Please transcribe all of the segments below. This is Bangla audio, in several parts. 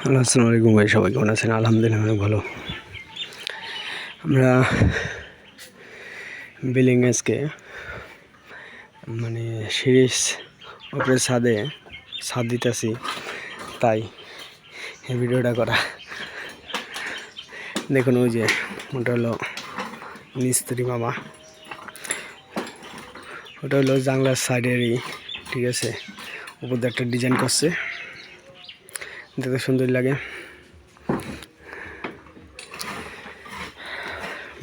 হ্যালো, আসসালামু আলাইকুম ভাই, সবাই কেমন আছেন? আলহামদুলিল্লাহ অনেক ভালো। আমরা বিলিংসকে মানে সিরিজ উপরে ছাদ দিতেছি, তাই এই ভিডিওটা করা। দেখুন, ওই যে ওটা হলো মিস্ত্রি মামা, ওটা হলো জানলার সাইডেরই, ঠিক আছে। উপর দিয়ে একটা ডিজাইন করছে, দেখতে সুন্দর লাগে।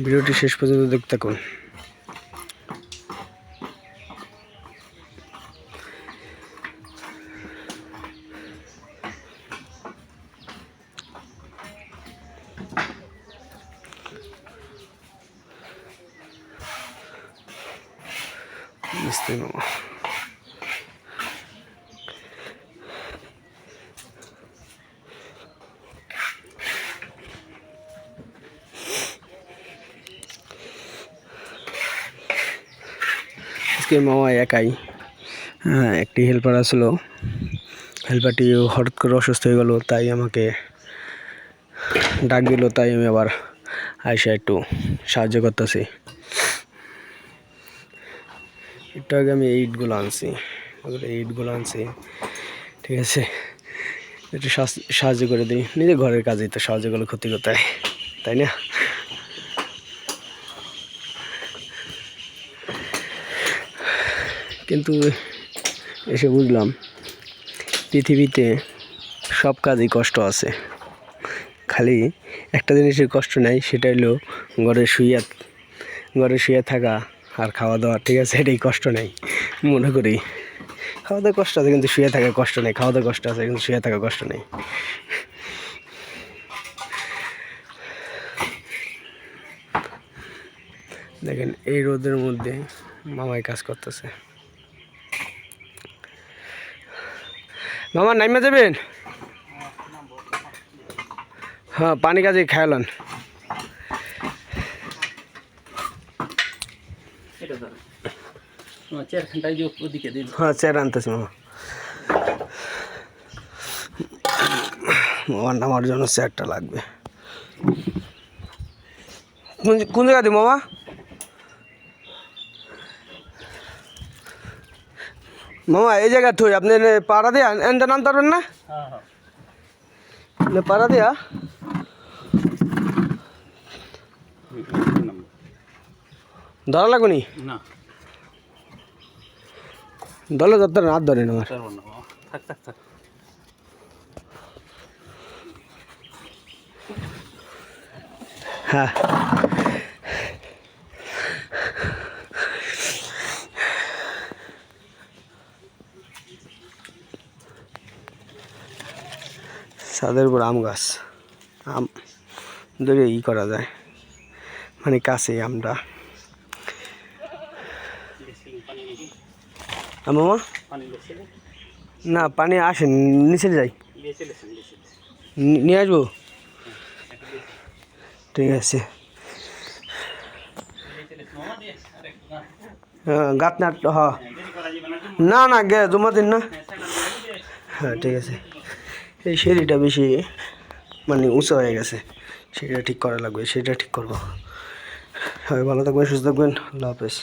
ভিডিওটি শেষ পর্যন্ত দেখতে থাকুন। মিস্ত্রি মামা আজকে মামা একাই, একটি হেল্পার আসলো। হেল্পারটি হঠাৎ করে অসুস্থ হয়ে গেল, তাই আমাকে ডাক দিল, তাই আমি আবার আয়সা একটু সাহায্য করতেছি। একটু আগে আমি ইটগুলো আনছি, ঠিক আছে। একটু সাহায্য করে দিই, নিজের ঘরের কাজেই তো সাহায্য করলে ক্ষতি কোথায়, তাই না? কিন্তু এসে বুঝলাম পৃথিবীতে সব কাজেই কষ্ট আছে, খালি একটা জিনিসের কষ্ট নেই, সেটা হলো ঘরে শুয়ে থাকা আর খাওয়া দাওয়া, ঠিক আছে। এটাই কষ্ট নেই মনে করি। খাওয়া দাওয়া কষ্ট আছে কিন্তু শুয়ে থাকা কষ্ট নেই, খাওয়া দাওয়া কষ্ট আছে কিন্তু শুয়ে থাকা কষ্ট নেই। দেখেন, এই রোদের মধ্যে মামাই কাজ করতেছে। মামা নাইমা যাবেন? হ্যাঁ, পানি কাজে খায়ালান। হ্যাঁ, চেয়ার আনতেছি মামা। মামার নামার জন্য চেয়ারটা লাগবে। কোন জায়গা দিই মামা? মামা এই জায়গা থই, আপনি পাড়া দিয়া এনটা নাম পারবেন না? পাড়া দিয়া ধরা লাগুনি না, দলে ধরতে হাত ধরেন আমার। হ্যাঁ, ছাদের উপর আম গাছ, আম ধরে করা যায়, মানে কাছে আমরা। মামা না, পানি আসেন, নিচে যাই, নিয়ে আসবো, ঠিক আছে। গাত না, হ্যাঁ না না, গে জমা দিন না। হ্যাঁ, ঠিক আছে। এই সিঁড়িটা বেশি মানে উঁচু হয়ে গেছে, সেটা ঠিক করা লাগবে, সেটা ঠিক করবো। ভালো থাকবেন, সুস্থ থাকবেন, আল্লাহ হাফেজ।